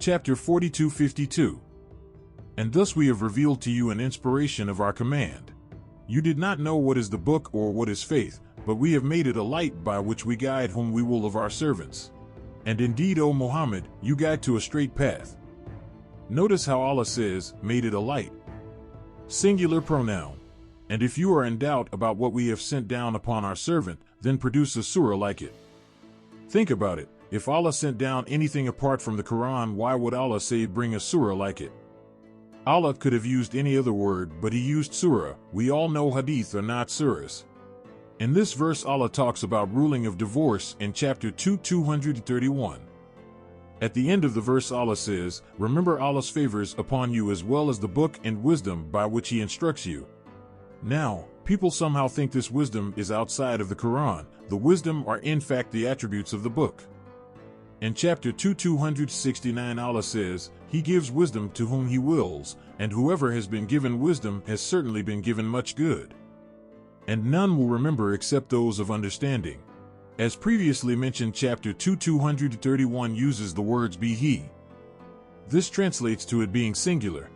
Chapter 42:52. And thus we have revealed to you an inspiration of our command. You did not know what is the book or what is faith, but we have made it a light by which we guide whom we will of our servants. And indeed, O Muhammad, you guide to a straight path. Notice how Allah says, made it a light. Singular pronoun. And if you are in doubt about what we have sent down upon our servant, then produce a surah like it. Think about it. If Allah sent down anything apart from the Quran, why would Allah say bring a surah like it? Allah could have used any other word, but he used surah. We all know hadith are not surahs. In this verse, Allah talks about ruling of divorce in chapter 2:231. At the end of the verse, Allah says, remember Allah's favors upon you as well as the book and wisdom by which he instructs you. Now, people somehow think this wisdom is outside of the Quran. The wisdom are in fact the attributes of the book. In chapter 2:269, Allah says, he gives wisdom to whom he wills, and whoever has been given wisdom has certainly been given much good. And none will remember except those of understanding. As previously mentioned, chapter 2:231 uses the words pbuh. This translates to it being singular.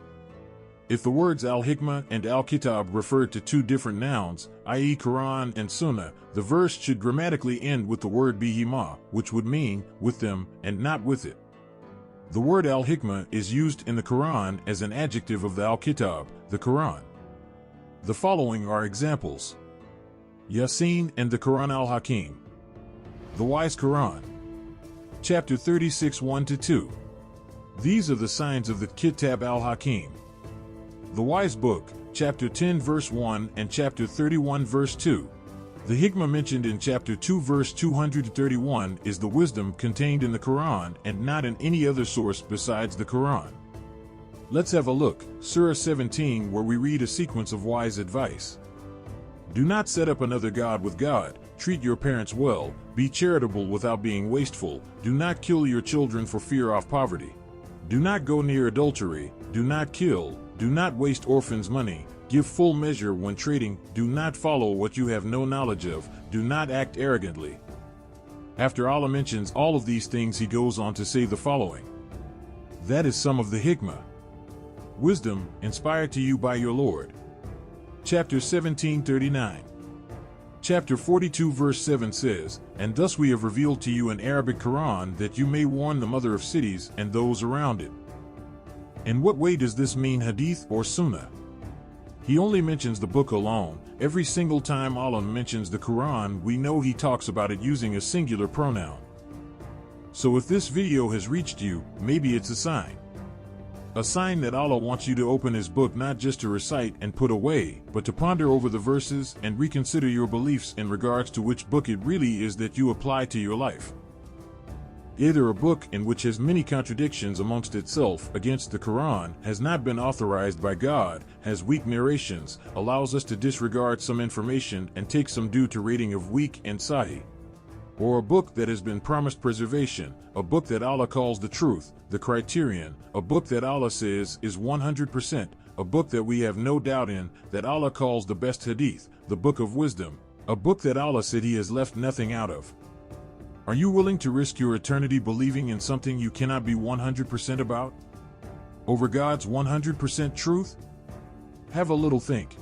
If the words al-hikmah and al-kitab referred to two different nouns, i.e. Quran and Sunnah, the verse should grammatically end with the word bihima, which would mean with them and not with it. The word al-hikmah is used in the Quran as an adjective of the al-kitab, the Quran. The following are examples. Yasin and the Quran al-Hakim. The Wise Quran. Chapter 36 1-2. These are the signs of the Kitab al-Hakim. The Wise Book, chapter 10 verse 1 and chapter 31 verse 2. The hikmah mentioned in chapter 2 verse 231 is the wisdom contained in the Quran and not in any other source besides the Quran. Let's have a look, Surah 17, where we read a sequence of wise advice. Do not set up another God with God, treat your parents well, be charitable without being wasteful, do not kill your children for fear of poverty. Do not go near adultery, do not kill, do not waste orphans' money, give full measure when trading, do not follow what you have no knowledge of, do not act arrogantly. After Allah mentions all of these things, he goes on to say the following. That is some of the hikmah. Wisdom, inspired to you by your Lord. Chapter 17:39. Chapter 42 verse 7 says, and thus we have revealed to you an Arabic Quran that you may warn the mother of cities and those around it. In what way does this mean hadith or sunnah? He only mentions the book alone. Every single time Allah mentions the Quran, we know he talks about it using a singular pronoun. So if this video has reached you, maybe it's a sign. A sign that Allah wants you to open his book not just to recite and put away, but to ponder over the verses and reconsider your beliefs in regards to which book it really is that you apply to your life. Either a book in which has many contradictions amongst itself against the Quran, has not been authorized by God, has weak narrations, allows us to disregard some information and take some due to rating of weak and sahih. Or a book that has been promised preservation, a book that Allah calls the truth, the criterion, a book that Allah says is 100%, a book that we have no doubt in, that Allah calls the best hadith, the book of wisdom, a book that Allah said he has left nothing out of. Are you willing to risk your eternity believing in something you cannot be 100% about? Over God's 100% truth? Have a little think.